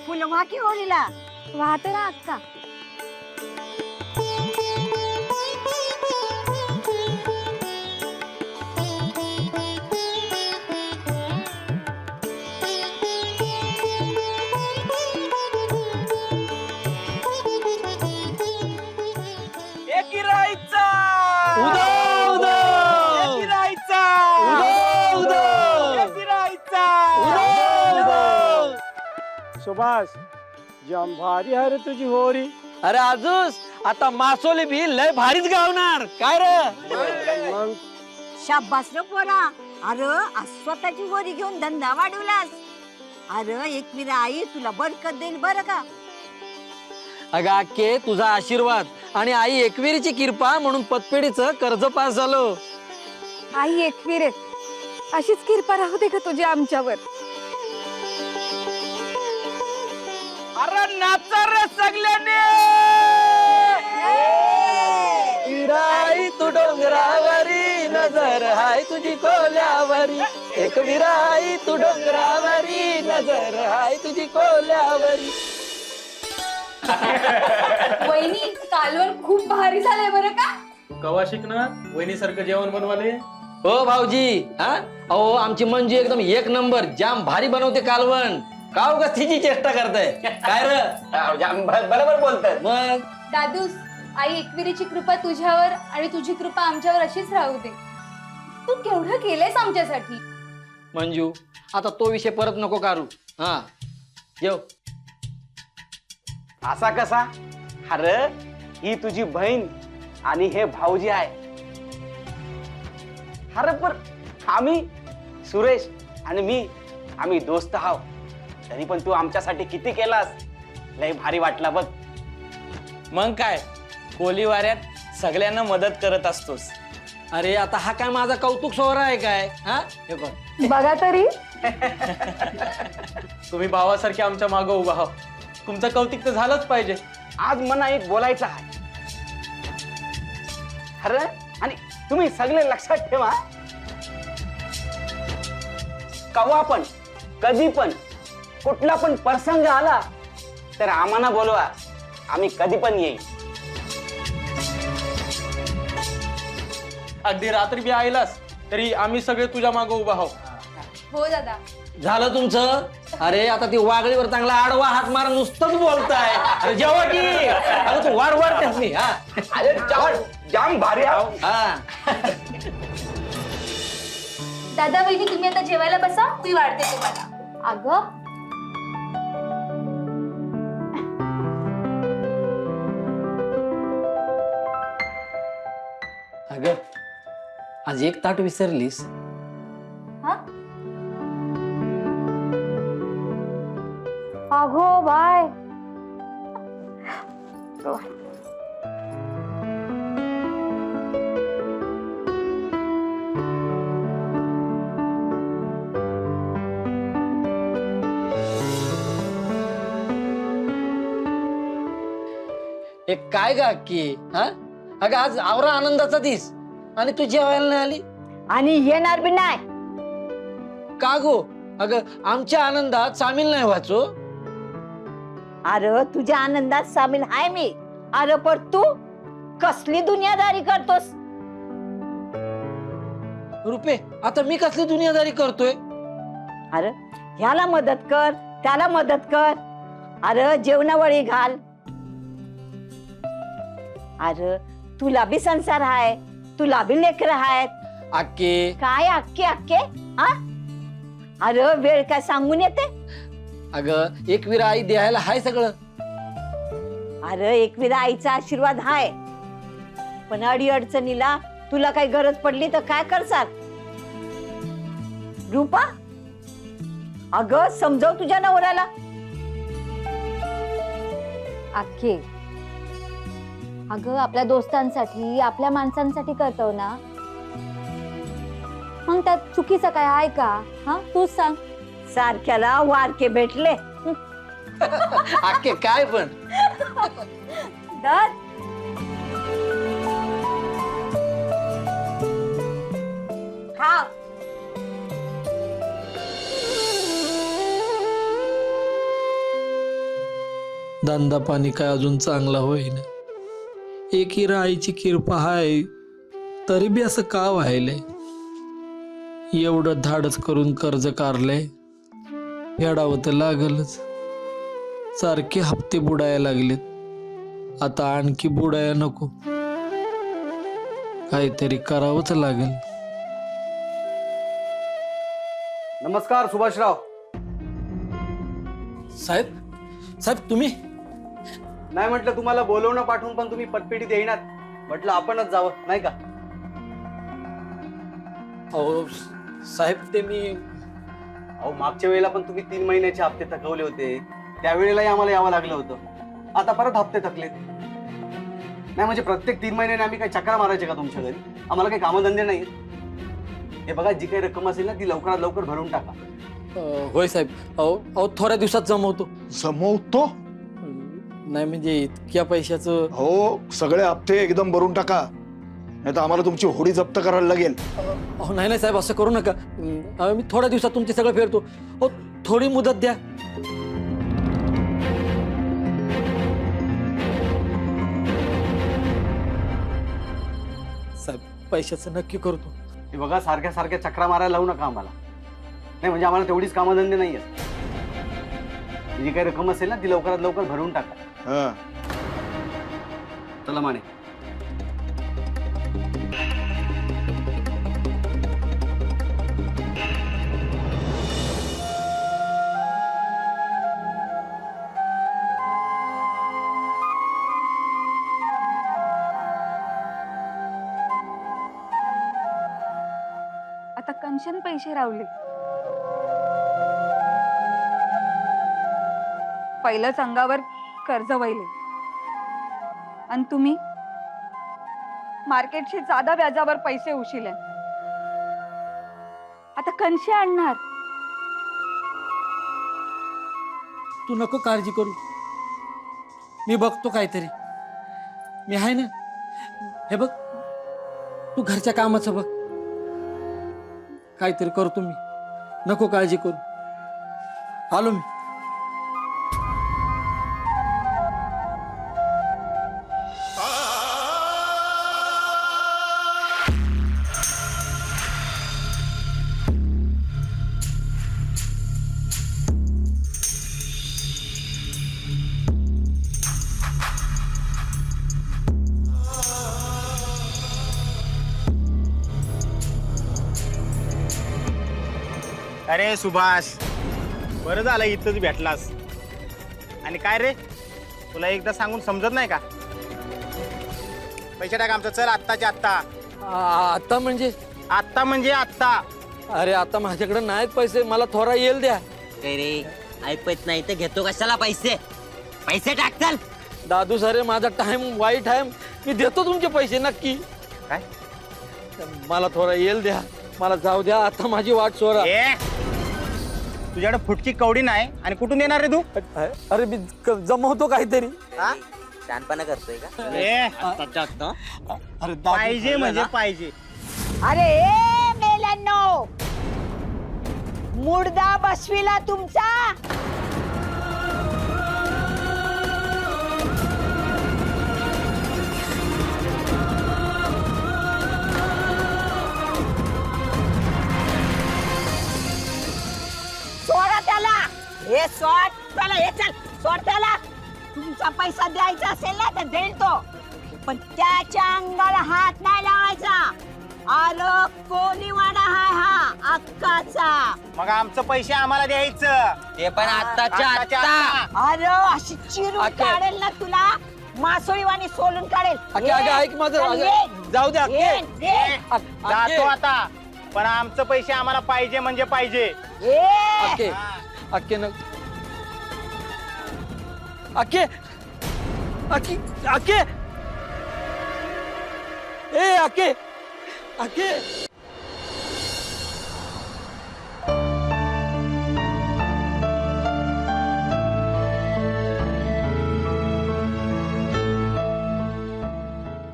फुलं व्हा की होळीला. वाहते ना अक्का. सुभाष जाम भारी आहे रे तुझी होरी. अरे आजूस आता मासोली भी लय भारीच गावणार काय रे. मग शाब्बास रे पोरा. अरे आज स्वतःची होरी घेऊन धंदा वाढवलास. अरे एकविरा आई तुला बरकत देईल बरं का. अगं अक्के तुझा आशीर्वाद आणि आई एकविरीची कृपा म्हणून पतपेढीचं कर्ज पास झालो. आई एकवीर आहे. अशीच कृपा राहू दे का तुझी आमच्यावर. अरे नाचा रे सगळ्याने. विराई तू डोंगरावरी नजर हाय तुझी कोल्यावरी. एक विराई तू डोंगरावरी नजर हाय तुझी कोल्यावरी. वहिनी कालवण खूप भारी झालंय बरं का. कवा शिकणार वहिनी सारखं जेवण बनवाले. हो भाऊजी हा अहो आमची मंजू एकदम एक नंबर जाम भारी बनवते कालवण. का उगाच तिची चेष्टा करताय काय रे. बरोबर बोलताय मग. दादूस आई एकविरीची कृपा तुझ्यावर आणि तुझी कृपा आमच्यावर अशीच राहू दे. तू केवढं केलंयस आमच्यासाठी. मंजू आता तो विषय परत नको काढू. हा जेव. असा कसा. अरे ही तुझी बहीण आणि हे भाऊजी आहे. अरे पण आम्ही सुरेश आणि मी आम्ही दोस्त आहोत. तरी पण तू आमच्यासाठी किती केलास. लय भारी वाटला बघ. मग काय कोलीवाऱ्यात सगळ्यांना मदत करत असतोस. अरे आता हा काय माझा कौतुक सोहरा आहे काय. हा हे बघ. बघा तरी. तुम्ही भावासारखे आमच्या मागं उभा आहात. तुमचं कौतिक तर झालंच पाहिजे. आज मना एक बोलायचं आहे. अरे आणि तुम्ही सगळे लक्षात ठेवा. कवा पण कधी पण कुठला पण प्रसंग आला तर आम्हाला बोलवा. आम्ही कधी पण येईल. अगदी रात्री बी आईलास तरी आम्ही सगळे तुझ्या मागं उभा आहोत. हो दादा. झालं तुमचं. अरे आता ती वागळीवर चांगला आडवा हात मारा नुसतंच बोलताय. अरे जेव्हा की अरे तू वाढ वाढतेस मी. हा अरे जाम भारी आहो. हा दादा वहिनी तुम्ही आता जेवायला बसा. मी वाढते तुम्हाला. अगं अगं आज एक ताट विसरलीस. हा अगो बाय. एक काय गा की. हा अगं आज आवरा आनंदाचा दिस आणि तू जेवायला नाही आली. आणि येणार बी नाही. का गो. अगं आमच्या आनंदात सामील नाही व्हायचो. अरे तुझ्या आनंदात सामील आहे मी. अरे पण तू कसली दुनियादारी करतोस. रुपे आता मी कसली दुनियादारी करतोय. अरे ह्याला मदत कर त्याला मदत कर. अरे जेवणावळी घाल. अरे तुला बी संसार आहे. तुला बी लेकर आहेत. अक्के काय अक्के अक्के. हा अरे वेळ काय सांगून येते. अगं एकविरा आई द्यायला हाय सगळं. अरे एकविरा आईचा आशीर्वाद हाय. पण अडी अडचणीला तुला काही गरज पडली तर काय करसाल. रूपा अगं समजव तुझ्या नवऱ्याला. अख्खे अगं आपल्या दोस्तांसाठी आपल्या माणसांसाठी करतो ना. मग त्यात चुकीचं काय आहे का. हा तूच सांग. सारख्याला वारके भेटले. अक्के काय पण. दर खा. धंदा पाणी काय अजून चांगला होईना. एकी आईची किरपा हाय तरी बी असं का व्हायलंय. एवढं धाडस करून कर्ज काढलंय, फेडावं तर लागलच. सारखे हप्ते बुडायला लागलेत, आता आणखी बुडाया नको. काहीतरी करावंच लागेल. नमस्कार सुभाषराव. साहेब साहेब तुम्ही? नाही म्हटलं तुम्हाला बोलवणं पाठवून पण तुम्ही पतपेढीत येणार. म्हटलं आपणच जावं नाही का? अहो साहेब ते मी अहो मागच्या वेळेला पण तुम्ही 3 महिन्याचे हप्ते थकवले होते, त्यावेळेलाही आम्हाला यावं लागलं होतं. आता परत हप्ते थकलेत. नाही म्हणजे प्रत्येक 3 महिन्याने आम्ही काही चक्रा मारायचे का तुमच्या घरी? आम्हाला काही कामधंदे नाही. हे बघा, जी काही रक्कम असेल ना ती लवकरात लवकर भरून टाका. होय साहेब. अहो अहो थोड्या दिवसात जमवतो. जमवतो? नाही म्हणजे इतक्या पैशाचं. हो, सगळे हप्ते एकदम भरून टाका, नाही तर आम्हाला तुमची होडी जप्त करायला लागेल. अहो नाही नाही साहेब, असं करू नका. मी थोड्या दिवसात तुमचे सगळं फेरतो. हो थोडी मुदत द्या. साहेब पैशाचं नक्की करतो. हे बघा, सारख्या सारख्या चक्रा मारायला लावू नका आम्हाला. नाही म्हणजे आम्हाला तेवढीच कामधंदे नाही आहेत. जी काही रक्कम असेल ना ती लवकरात लवकर भरून टाका. हं. चला माने. आता कंशन पैसे रावले. पहिलंच अंगावर कर्ज वहिले आणि तुम्ही मार्केटशी जादा व्याजावर पैसे उशिले. आता कंशे आणणार. तू नको काळजी करू, मी बघतो काहीतरी. मी आहे ना. हे बघ, तू घरच्या कामाचं बघ, काहीतरी करतो मी. नको काळजी करू. आलो मी. अरे सुभाष, बरं झालं इथंच भेटलास. आणि काय रे, तुला एकदा सांगून समजत नाही का? पैसे टाक आमचं, चल आत्ताच्या आत्ता. आता म्हणजे? आत्ता म्हणजे आत्ता. अरे आता माझ्याकडे नाहीत पैसे, मला थोडा येल द्या. रे ऐकत नाही तर घेतो कशाला पैसे? पैसे टाक चल. दादू सर, माझा टाइम वाईट आहे, मी देतो तुमचे पैसे नक्की. काय? मला थोडा येल द्या, मला जाऊ द्या. आता माझी वाट सोडा. तुझ्याकडे फुटकी कवडी नाही आणि कुठून येणार रे तू? अरे मी जमवतो काहीतरी. शानपणा करतोय का? अरे पाहिजे म्हणजे पाहिजे. अरे ए मेल्यांनो, मुर्दा बसविला तुमचा. सोडा त्याला. हे सोड त्याला. हे चल सोड त्याला. तुमचा पैसा द्यायचा असेल ना तर देईल तो, पण त्याच्या अंगाला हात नाही लावायचा. अरे कोलीवाडा हाय हा अक्काचा. मग आमचं पैसे आम्हाला द्यायचं, ते पण आत्ताच्या आत्ता. अरे अशी चिरून काढेल ना तुला, मासोळीवाणी सोलून काढेल. ऐक माझं. जाऊ द्या. जातो आता, पण आमचं पैसे आम्हाला पाहिजे म्हणजे पाहिजे. अक्के अक्के न अक्के अक्के अक्के ए अक्के अक्के.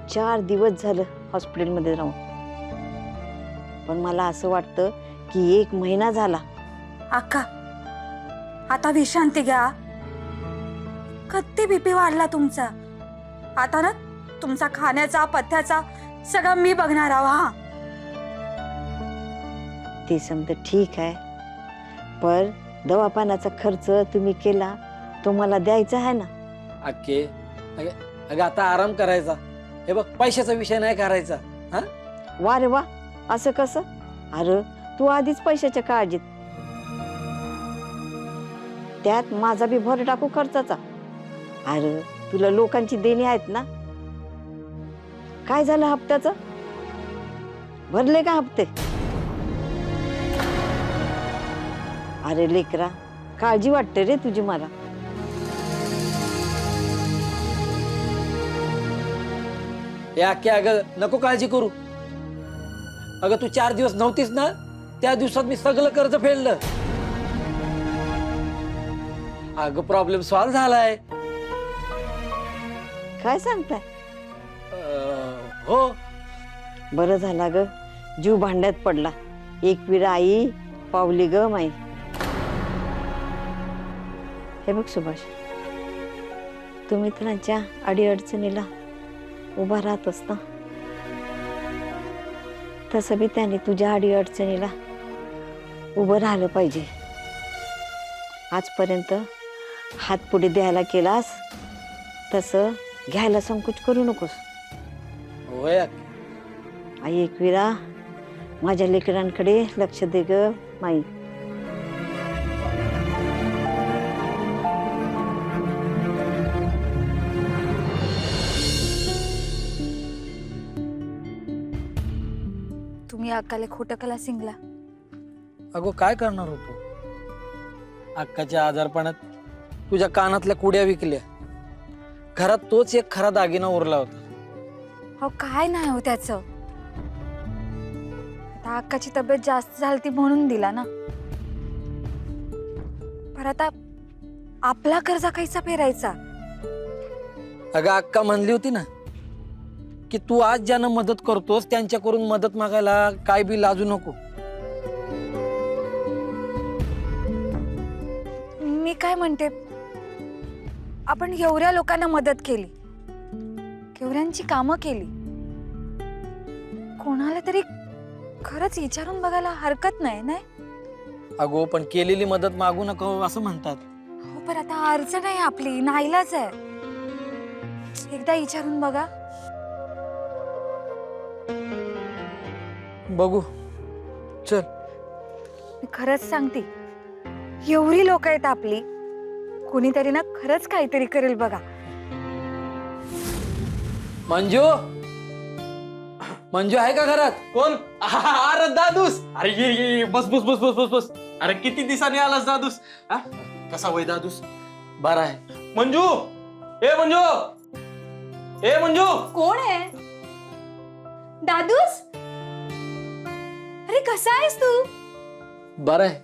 चार दिवस झालं हॉस्पिटलमध्ये राहून, पण मला असं वाटतं की 1 महिना झाला. अक्का, आता विश्रांती घ्या. कधी बीपी वाढला तुमचा. आता ना तुमचा खाण्याचा पथ्याचा सगळं मी बघणार आहो. हा ते समजा ठीक आहे, पर दवाखान्याचा खर्च तुम्ही केला तो मला द्यायचा आहे ना. अक्के अगं आता आराम करायचा. हे बघ, पैशाचा विषय नाही करायचा. हा वा रे वा, असं कसं? अरे तू आधीच पैशाच्या काळजीत, त्यात माझा बी भर टाकू खर्चाचा. अरे तुला लोकांची देणी आहेत ना. काय झालं हप्त्याचं? भरले का हप्ते? अरे लेकरा, काळजी वाटते रे तुझी मला. हे अक्के अगं नको काळजी करू. अगं तू 4 दिवस नव्हतीस ना, त्या दिवसात मी सगळं कर्ज फेडलं. अगं प्रॉब्लेम सॉल्व्ह झालाय. काय सांगताय? हो. बरं झाला ग, जीव भांड्यात पडला. एक विरा आई पावली ग माई. हे बघ सुभाष, तू मित्रांच्या अडीअडचणीला उभा राहतोस ना, तसं बी त्याने तुझ्या अडीअडचणीला उभं राहिलं पाहिजे. आजपर्यंत हात पुढे द्यायला केलास, तसं घ्यायला संकोच करू नकोस. होय अक्के. आई एकविरा, माझ्या लेकरांकडे लक्ष दे ग माई. तुम्ही अक्काला खोटं कला सिंगला. अगो काय करणार होतो? अक्काच्या आजारपणात तुझ्या कानातल्या कुड्या विकल्या. घरात तोच एक खरा दागिना उरला होता. हो काय नाही हो त्याचं. आता अक्काची तब्येत जास्त झाली ती म्हणून दिला ना. पर आता आपला कर्जा कैसा फेरायचा? अगं अक्का म्हणली होती ना की तू आज ज्यांना मदत करतोस त्यांच्याकडून मदत मागायला काय बी लाजू नको. मी काय म्हणते, आपण एवढ्या लोकांना मदत केली, केवढ्यांची कामं केली, कोणाला तरी खरंच विचारून बघायला हरकत नाही ना. अगो पण केलेली मदत मागू नको असं म्हणतात. हो पण आता अडचण आहे आपली, नाईलाज आहे. एकदा विचारून बघा. बघू चल. मी खरंच सांगते, एवढी लोक आहेत आपली, कोणीतरी ना खरंच काहीतरी करेल बघा. मंजू, मंजू आहे का घरात? कोण? अरे दादूस. अरे ये बस बस बस बस बस बस. अरे किती दिवसांनी आलास दादूस. हा? कसा वय दादूस? बरं आहे. मंजू, ए मंजू, ए मंजू. कोण आहे? दादूस, अरे कसा आहेस तू? बरं आहे.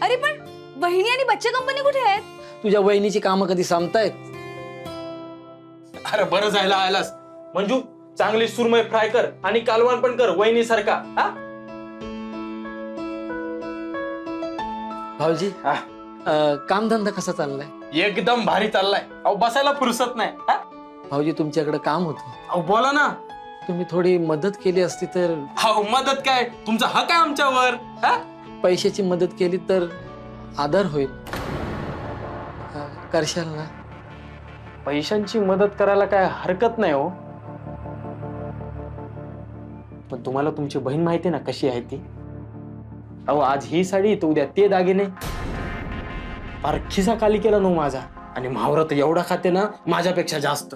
अरे पण वहिनी आणि बच्चे कंपनी कुठे आहेत? तुझ्या वहिनीची कामं कधी संपतायत? अरे बरं जायला आलास. मंजू, चांगली सुरमई फ्राय कर आणि कालवण पण कर वहिनी सारखा. हा? भाऊजी, कामधंदा कसा चाललाय? एकदम भारी चाललाय. अहो बसायला फुरसत नाही. हा? भाऊजी तुमच्याकडे काम होतं. अहो बोला ना. तुम्ही थोडी मदत केली असती तर. हो मदत काय, तुमचा हक आहे आमच्यावर. हा? पैशाची मदत केली तर आदर होईल. करशाल ना? पैशांची मदत करायला काय हरकत नाही हो, पण तुम्हाला तुमची बहीण माहिती ना कशी आहे ती. अहो आज ही साडी तर उद्या ते दागिने. फार खिसा खाली केला ना माझा. आणि म्हावरा तर एवढा खाते ना माझ्यापेक्षा जास्त.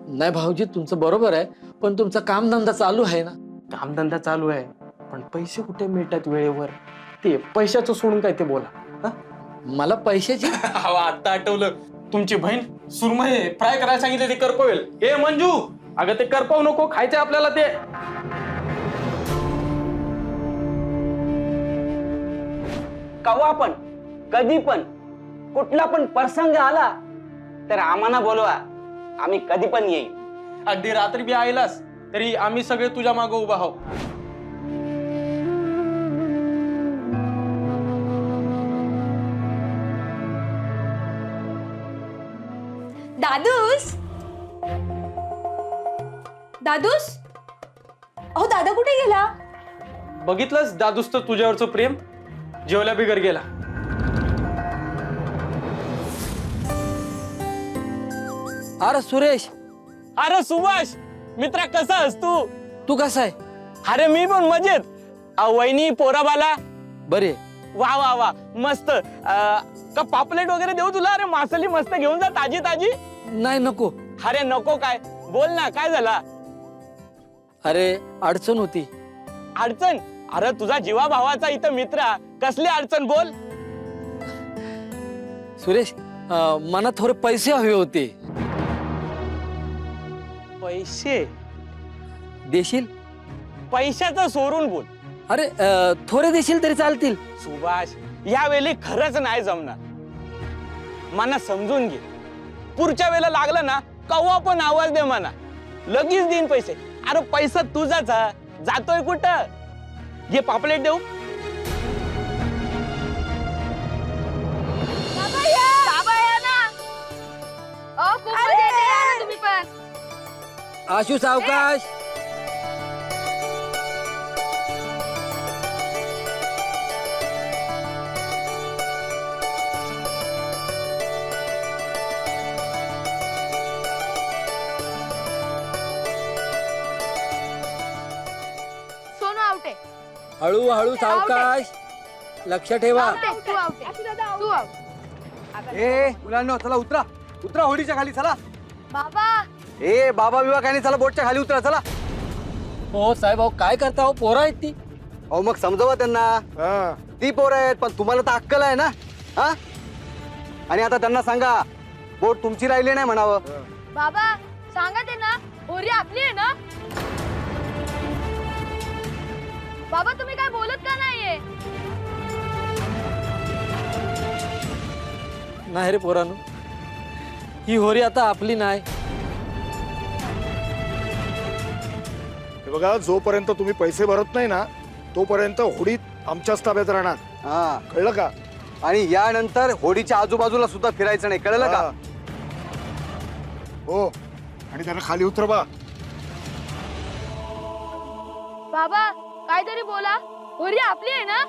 नाही भाऊजी तुमचं बरोबर आहे, पण तुमचा कामधंदा चालू आहे ना. कामधंदा चालू आहे, पण पैसे कुठे मिळतात वेळेवर? ते पैशाचं सोडून काय ते बोला. हा? मला पैशाची. आता आठवलं, तुमची बहीण सुरमई फ्राय करायला सांगितले ते करपवेल. ए मंजू, अगं ते करपवू नको, खायचे आपल्याला ते. कवा पण, कधी पण, कुठला पण प्रसंग आला तर आम्हाला बोलवा, आम्ही कधी पण येईल. अगदी रात्री बी आईलास तरी आम्ही सगळे तुझ्या मागे उभा आहोत. दादूस दादूस अहो दादा कुठे गेला? बघितलंस दादूस तर तुझ्यावरचं प्रेम जेवल्या बिगर गेला. अरे सुरेश, अरे सुभाष मित्रा कसा आहेस तू? तू कसा आहे? अरे मी पण मजेत. वहिनी पोराबाला बरे. वा वा वा मस्त. का पापलेट वगैरे देऊ तुला? अरे मासली मस्त घेऊन जा ताजी ताजी. नाही नको. अरे नको काय? बोल ना काय झाला? अरे अडचण होती. अडचण? अरे तुझा जीवा भावाचा इथं मित्र, कसली अडचण बोल. सुरेश, मला थोडे पैसे हवे होते. पैसे? देशील? पैशाचं सोडून बोल. अरे थोडे देशील तरी चालतील. सुभाष यावेळी खरंच नाही जमणार. मना समजून घे. पुढच्या वेळेला लागलं ना कव्हा पण आवाज दे म्हणा, लगेच देईन पैसे. अरे पैसा तुझाच हा. जातोय कुठं? हे पापलेट देऊ? तुम्ही पण आशू सावकाश. सोनू आवटे. हळूहळू सावकाश. लक्ष ठेवा. तू आवटे. तू आवटे. ए मुलांनो चला उतरा उतरा होडीच्या खाली चला. बाबा ए बाबा बिबा काय नाही, चला बोटच्या खाली उतरा चला. हो साहेब, अहो काय करता हो? पोरं आहेत ती. अहो मग समजवा त्यांना. ती पोरं आहेत पण तुम्हाला तर अक्कल आहे ना. हा आणि आता त्यांना सांगा बोट तुमची राहिली नाही म्हणावं. बाबा सांगा ते ना, होरी आपली आहे ना. बाबा तुम्ही काय बोलत का नाहीये? नाही रे पोरांनो, ही होरी आता आपली नाही. हे बघा, जोपर्यंत तुम्ही पैसे भरत नाही ना तोपर्यंत होडीत आमच्याच ताब्यात राहणार. हा कळलं का? आणि यानंतर होडीच्या आजूबाजूला सुद्धा फिरायचं नाही, कळलं का? हो, आणि त्यांना खाली उतरवा. बाबा काहीतरी बोला. होरी आपली आहे ना.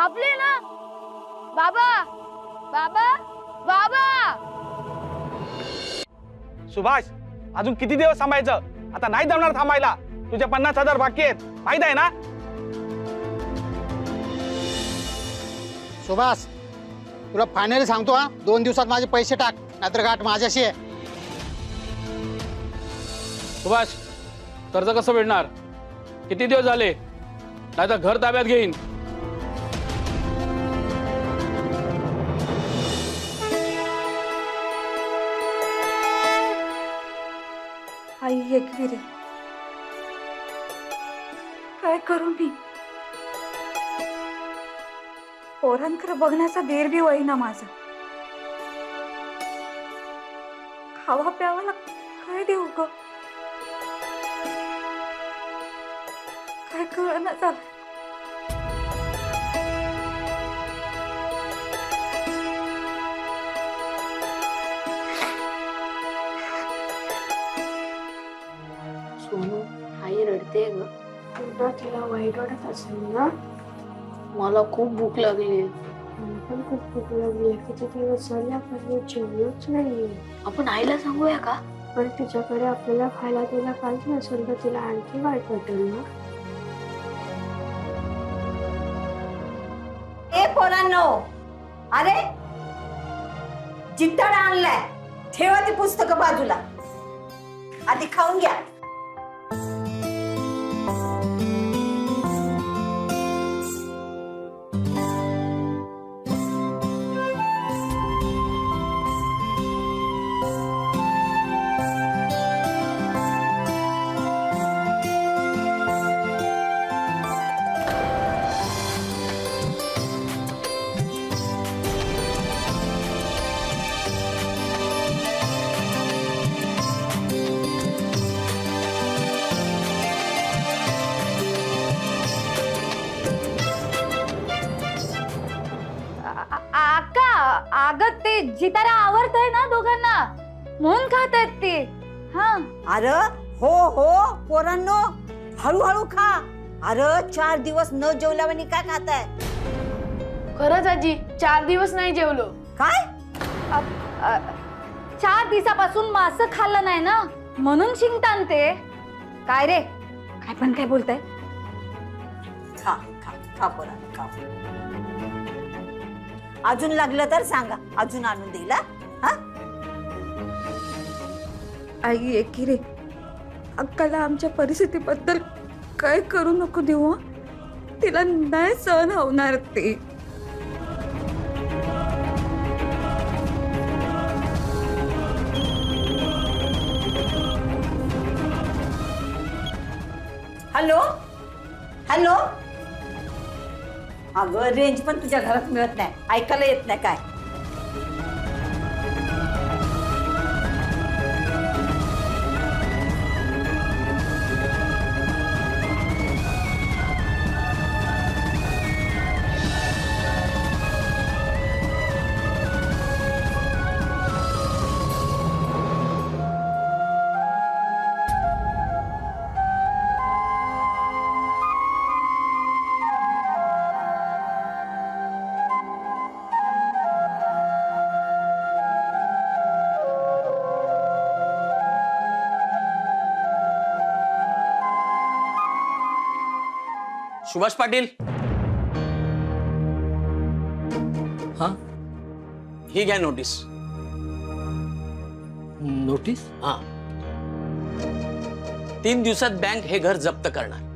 आपली आहे ना. बाबा बाबा बाबा. सुभाष अजून किती दिवस थांबायचं? आता नाही जमणार थांबायला. तुझे 50,000 बाकी आहेत, माहित आहे ना? सुभाष तुला फायनली सांगतो हा, 2 दिवसात माझे पैसे टाक, नाहीतर गाठ माझ्याशी आहे. सुभाष, कर्ज कसं भेटणार? किती दिवस झाले? नाहीतर घर ताब्यात घेईन. आई एकविरे काय करू मी? पोरांकडे बघण्याचा देर बी होईना माझा. खावा प्यावाला काय देऊ ग? काय कळना झालं. सोनू आई रडते ग. तिला वाईट वाटत असेल ना. मला खूप भूक लागली. मला पण खूप भूक लागली. किती दिवस झाले आपण जेवलोच नाहीये. आपण आईला सांगूया का? पण तिच्याकडे आपल्याला खायला तिला काहीच नसेल तर तिला आणखी वाईट वाटेल ना. ए पोरांनो, अरे चित्तड आणलाय, ठेवा ती पुस्तकं बाजूला, आधी खाऊन घ्या. अगं ते जितारा आवडतंय ना दोघांना. म्हणून खातात ते. हा अरे हो हो पोरांनो, हळूहळू खा. अरे 4 दिवस न जेवल्यावानी काय खाताय? खरंच आजी 4 दिवस नाही जेवलो. काय? 4 दिवसापासून मांस खाल्लं नाही ना, म्हणून शिंकतान ते. काय रे, काय पण काय बोलताय? खा खा खा पोरांनो, खा. अजून लागलं तर सांगा, अजून आणून देईल. हा आई एकी रे, अक्काला आमच्या परिस्थितीबद्दल काय करू नको देऊ. तिला नाही सहन होणार ते. Hello hello. अगं रेंज पण तुझ्या घरात मिळत नाही, ऐकायला येत नाही काय? सुभाष पाटील, हा ही घ्या नोटीस. नोटीस? हा 3 दिवसात बँक हे घर जप्त करणार.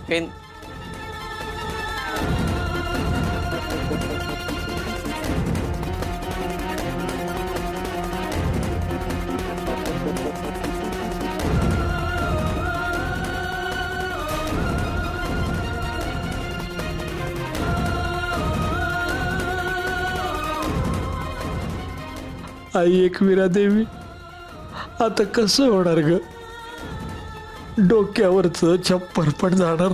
पेन. आई एकविरा देवी, आता कसं होणार ग? डोक्यावरच छप्पर पण जाणार.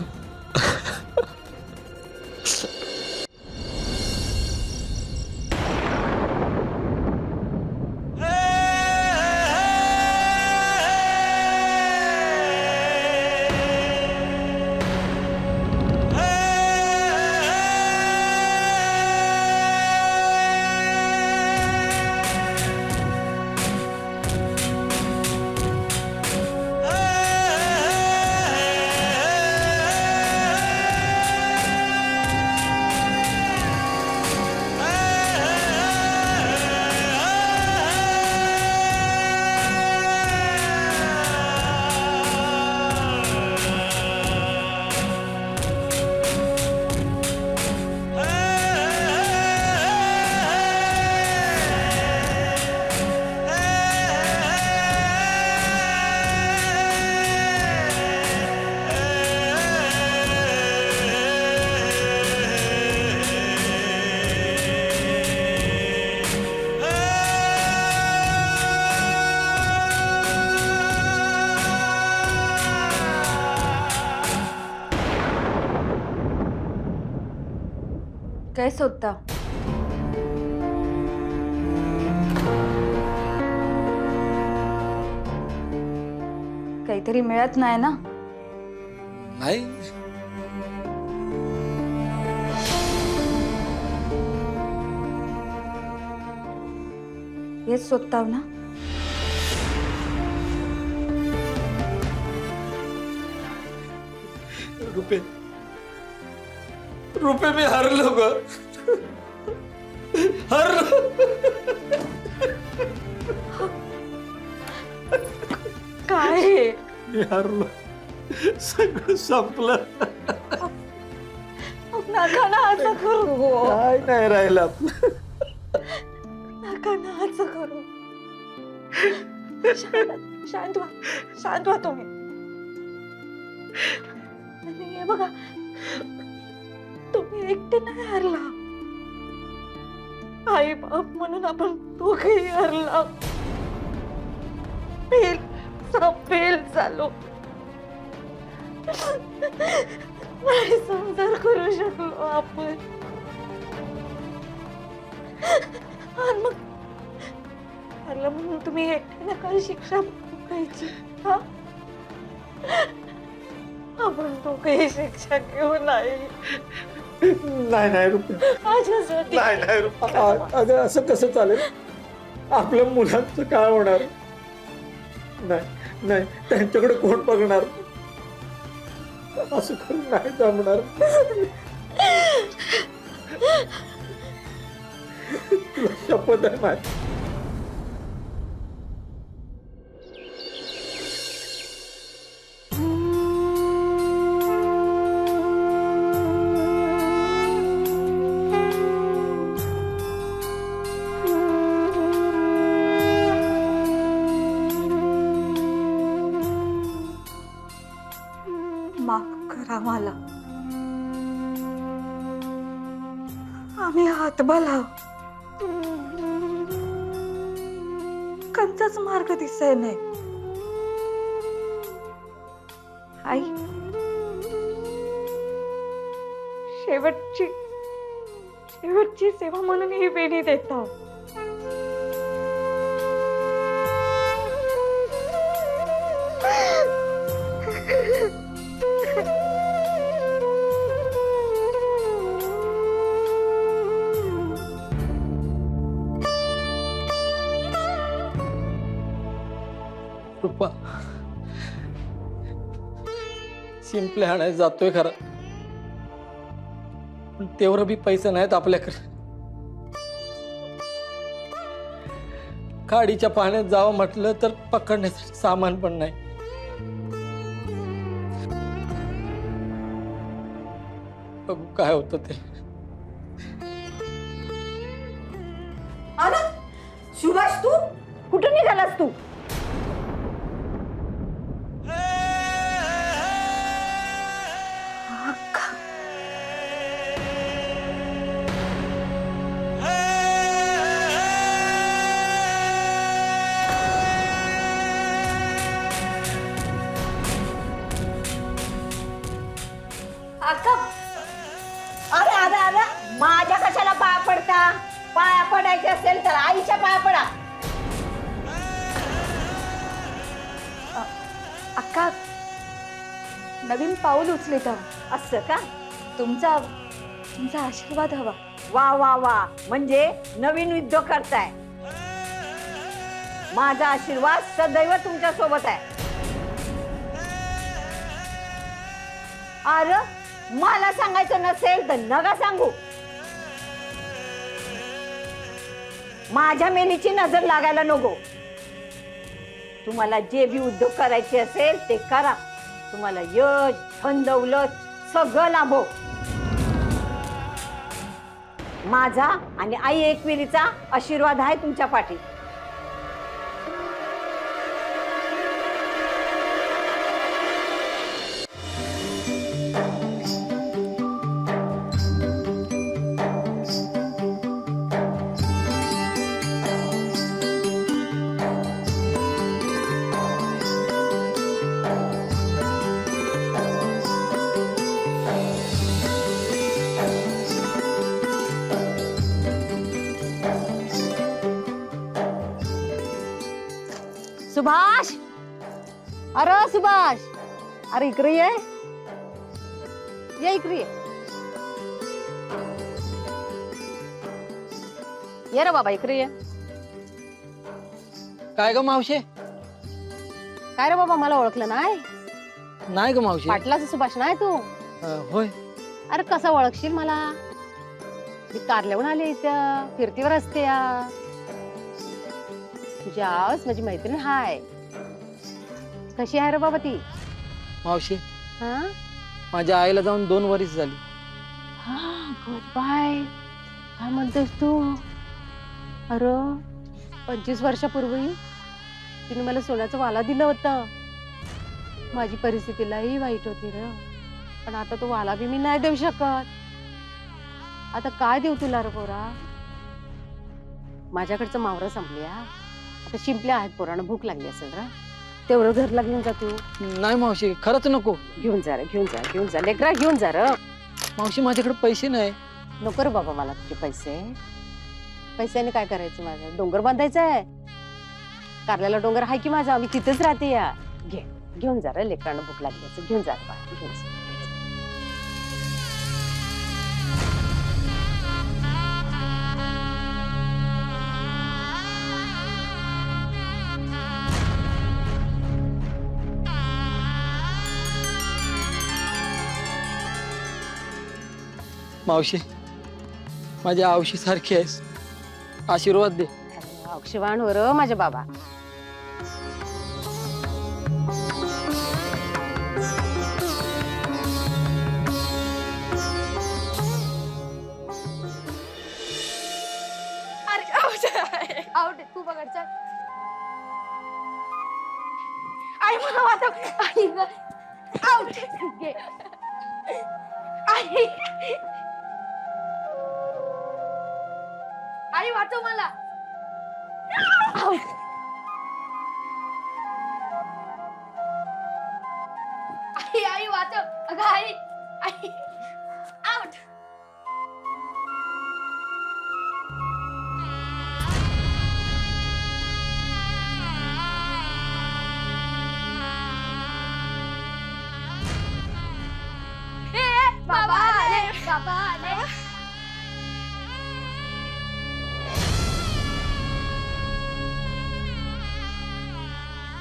काय शोधता? काहीतरी मिळत नाही ना? नाही. हेच शोधताव ना? रुपये रुपये मी हरलो ग, हरलो. काय? मी हरलो, सगळं संपलं. नका ना असं करू. काय नाही राहिलं आपलं. नका ना असं करू. शांत व्हा तुम्ही. आणि हे बघा, तुम्ही एकटे नाही हरला, आई बाप म्हणून आपण दोघेही हरला. फेल झालो, नाही संसार करू शकलो आपण. आणि मग हरलं म्हणून तुम्ही एकट्याने काय शिक्षा भोगायची? हा, आपण दोघेही शिक्षा घेऊ नाही. नाही रुपया, माझ्यासाठी नाही रुपया. अगं असं कसं चालेल? आपल्या मुलांचं काय होणार? नाही, त्यांच्याकडे कोण बघणार? असं करून नाही जमणार. तुला शपथ आहे माझी. माफ करा मला, आम्ही हातबल आहोत. कंचाच मार्ग दिसाय नाही. आई, शेवटची सेवा म्हणून ही वेणी देता. रुपा, शिंपले आणायला जातोय खरा, पण तेवढं बी पैसे नाहीत आपल्याकडे. गाडीच्या पाण्यात जावं म्हटलं तर पकडण्यासाठी सामान पण नाही. बघू काय होतं ते. सुभाष, तू कुठं निघालास तू? अरे अरे अरे, माझ्या कशाला पाया पडता? पाया पडायचे असेल तर आईच्या पाया पडा. अक्का, नवीन पाऊल उचलेत हवं. असं का? तुमचा आशीर्वाद हवा. वा वा वा, म्हणजे नवीन उद्योग करताय. माझा आशीर्वाद सदैव तुमच्या सोबत आहे. अरे, मला सांगायचं नसेल तर नका सांगू. माझ्या मेलीची नजर लागायला नको. तुम्हाला जे बी उद्योग करायचे असेल ते करा. तुम्हाला यश, धन, दौलत सगळं लाभो. माझा आणि आई एकविरीचा आशीर्वाद आहे तुमच्या पाठी. सुभाष, अरे सुभाष, अरे इकडे ये इकडे ये रे बाबा, इकडे ये. काय ग मावशे? काय रे बाबा, मला ओळखलं नाही? नाही ग मावशे. पाटलाचा सुभाष नाही तू? होय. अरे कसं ओळखशील मला? मी कारल्याहून आले इथं, फिरतीवर असते. तुझी आवाज माझी मैत्रीण हाय. कशी आहे रे बाबा ती? मावशे, हा, माझ्या आईला जाऊन 2 वर्ष झाली. Good bye. काय म्हणतोस तू? अरे 25 वर्षापूर्वी तिने मला सोन्याचा वाला दिलं होतं. माझी परिस्थिती लई वाईट होती रे. पण आता तू मला बी मी नाही देऊ शकत. आता काय देऊ तुला रे पोरा? माझ्याकडचं मावरं संपली हा. आता शिंपल्या आहेत, पोरानं भूक लागली असेल रा. तेवढं घरला घेऊन जा तू. नाही मावशी, खरंच नको. घेऊन जा रे, घेऊन जा लेकरा, घेऊन जा रे. मावशी माझ्याकडे पैसे नाही. नको रे बाबा मला तुझे पैसे. पैशाने काय करायचं? माझं डोंगर बांधायचा आहे. कारल्याला डोंगर आहे की माझा, आम्ही तिथेच राहते या. घेऊन जा रे, लेकरांना भूक लागली असेल. घेऊन जा रे बाळा, घेऊन जा. मावशी माझ्या आवशी सारखी आहेस, आशीर्वाद दे. अक्षवान वर माझ्या बाबा. आउट तू बघ चल. आई मला वाचव. आई ग. आउट घे. आई आई वाचव मला. आउट. आई वाचव. अगं आई आउट. बाबा आले. बाबा आले.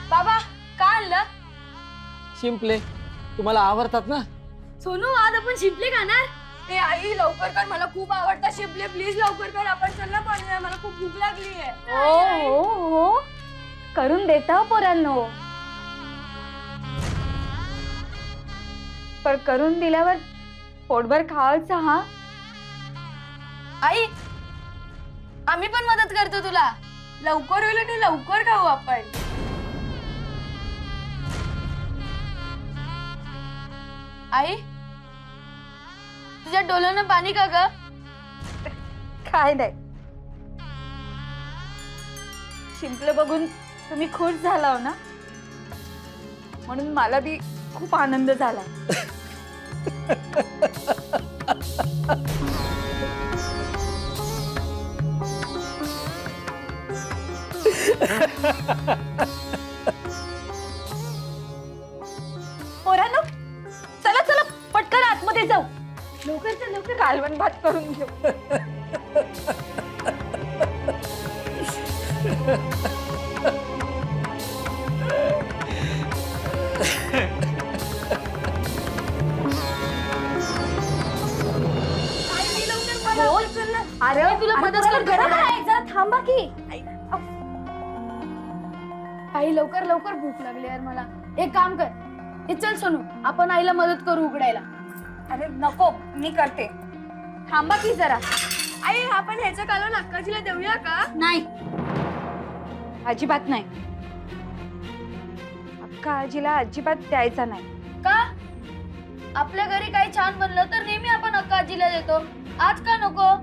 बाबा काय आणलं? शिंपले तुम्हाला आवडतात ना? सोनू आज आपण शिंपले खाणार. ए आई लवकर कर, मला खूप आवडतात शिंपले. प्लीज लवकर कर, आपण चल ना पाणी, मला खूप भूक लागली आहे. हो करून देता पोरांनो. पण करून दिल्यावर पोटभर खायचं. हा आई आम्ही पण मदत करतो तुला. लवकर होईल आणि लवकर खाऊ आपण. आई तुझ्या डोळ्यानं पाणी का ग? काय नाही. शिंपलं बघून तुम्ही खुश झाला हो ना, म्हणून मला बी खूप आनंद झाला. पोरांनो चला चला पटकन आतमध्ये जाऊ. लवकर चल लवकर, कालवण भात करून घेऊ. अरे तुला मदत कर. थांबा की. आई लवकर लवकर भूक लागली यार मला. एक काम कर, हे चल सोनू आपण आईला मदत करू उघडायला. अरे नको मी करते. थांबा की जरा. आई आपण ह्याचं कालवण अक्काजीला देऊया का? नाही अजिबात नाही. अक्का आजीला अजिबात द्यायचा नाही. का? आपल्या घरी काही छान बनलं तर नेहमी आपण अक्का आजीला देतो. आज का नको?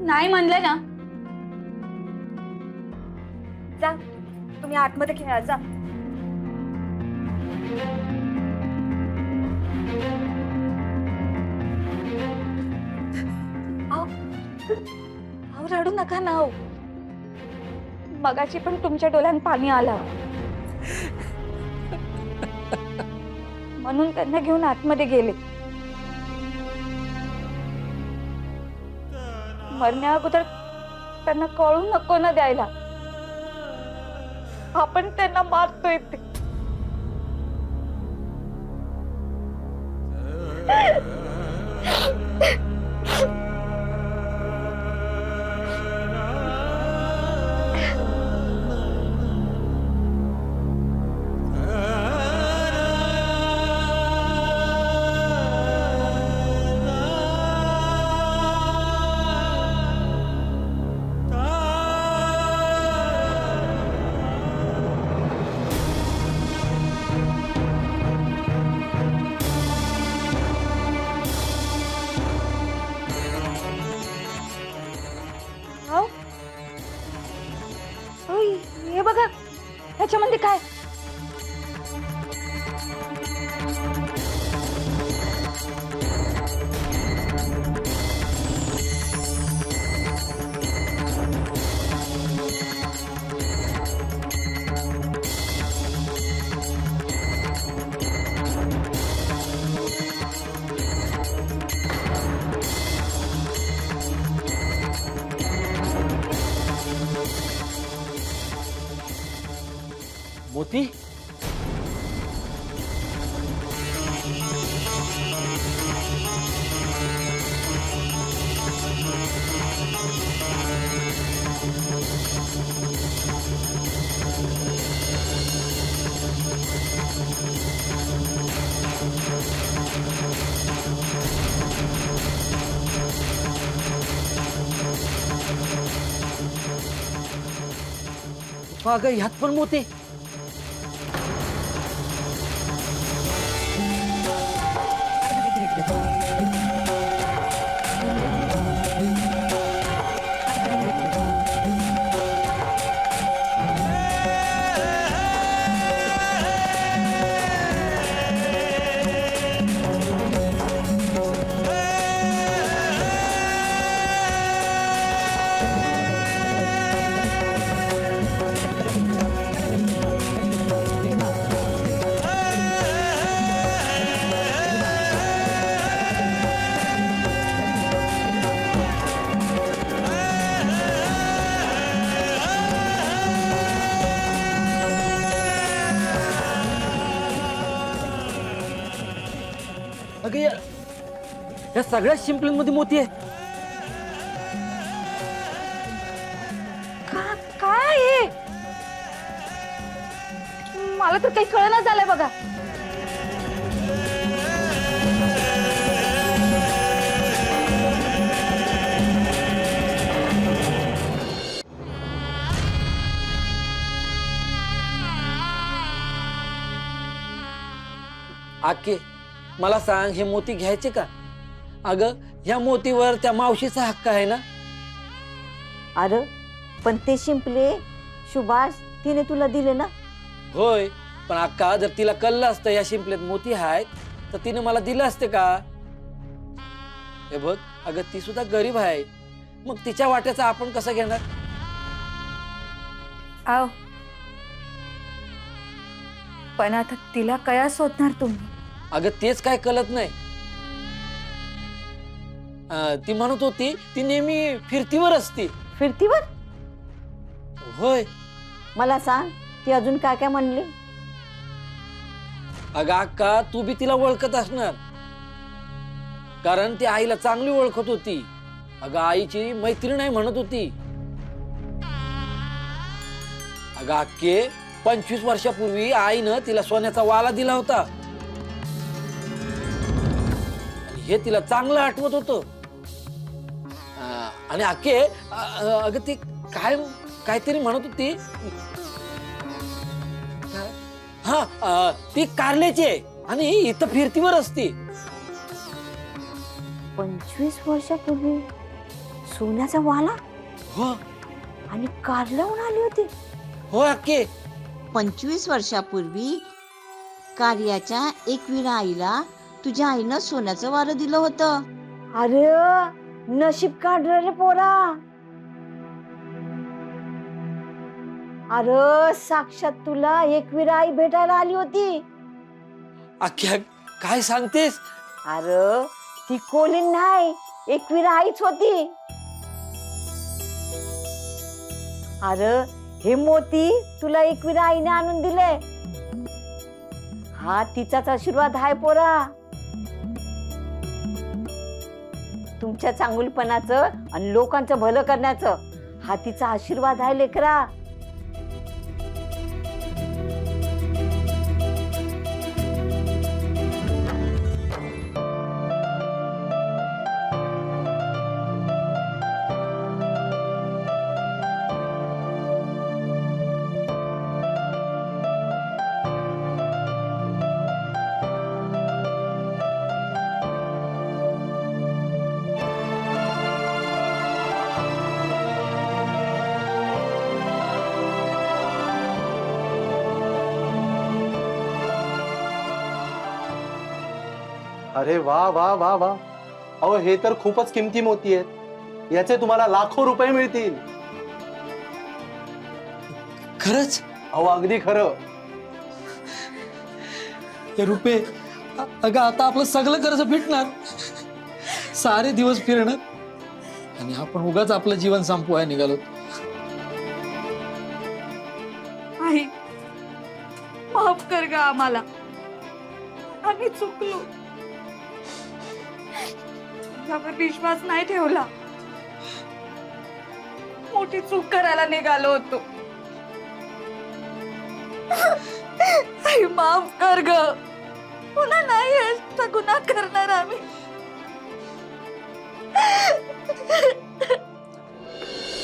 नाही म्हणलं ना. जा तुम्ही आतमध्ये खेळा जा. रडू नका ना. मगाची पण तुमच्या डोळ्यात पाणी आलं, म्हणून त्यांना घेऊन आतमध्ये गेले. मरण्या अगोदर त्यांना कळू नको ना द्यायला. आपण त्यांना मारतोय ते. अगं ह्यात पण मोती. अगं या सगळ्या शिंपल्यांमध्ये मोती आहे. काय हे? मला तर काही कळना झालंय बघा. आके मला सांग, हे मोती घ्यायचे का? अगं ह्या मोतीवर त्या मावशीचा हक्क आहे ना. अरे पण ते शिंपले सुभाष तिने तुला दिले ना. होय, पण अक्का जर तिला कळलं असतं या शिंपलेत मोती आहेत तर तिने मला दिलं असते का? हे बघ अगं, ती सुद्धा गरीब आहे, मग तिच्या वाट्याचा आपण कसं घेणार? आव पण आता तिला कया शोधणार तुम्ही? अगं तेच काय कळत नाही. ती म्हणत होती ती नेहमी फिरतीवर असते. फिरतीवर? होय. मला सांग ती अजून काय काय म्हणली? अगं अक्का, तू बी तिला ओळखत असणार, कारण ती आईला चांगली ओळखत होती. अगं आईची मैत्रीण आहे म्हणत होती. अगं अक्के, 25 वर्षापूर्वी आईनं तिला सोन्याचा वाला दिला होता आणि हे तिला चांगलं आठवत होतं. आणि अक्के अगं ती काहीतरी म्हणत होती. हा, ती कारल्याची आहे आणि इथं फिरतीवर असते. 25 वर्षापूर्वी सोन्याचा वाला? हो. आणि कारल्याहून आली होती? हो अक्के. 25 वर्षापूर्वी कार्याच्या एकविरा आईला तुझ्या आईनं सोन्याचं वारं दिलं होतं. अरे नशीब काढलं रे पोरा. अरे साक्षात तुला एकविरा आई भेटायला आली होती. अख्ख्या काय सांगतेस? अरे ती कोलीन नाही, एकविरा आईच होती. अरे हे मोती तुला एकविरा आईने आणून दिले. हा तिचाच आशीर्वाद आहे पोरा. तुमच्या चांगुलपणाचं आणि लोकांचं भलं करण्याचं हा तिचा आशीर्वाद आहे लेकरा. अरे वा वा वा वा. अहो हे तर खूपच किमती मोती आहेत. याचे तुम्हाला लाखो रुपये मिळतील. खरंच? अहो अगदी खरं. हे रुपये, अगं आता आपलं सगळं कर्ज फिटणार, सारे दिवस फिरणार आणि आपण उगाच आपलं जीवन संपवाय निघालो. आई माफ कर ग आम्हाला, आम्ही चुकलो. तुझ्यावर विश्वास नाही ठेवला, मोठी चूक करायला निघालो होतो. आई माफ कर ग, पुन्हा नाही असा गुन्हा करणार आम्ही.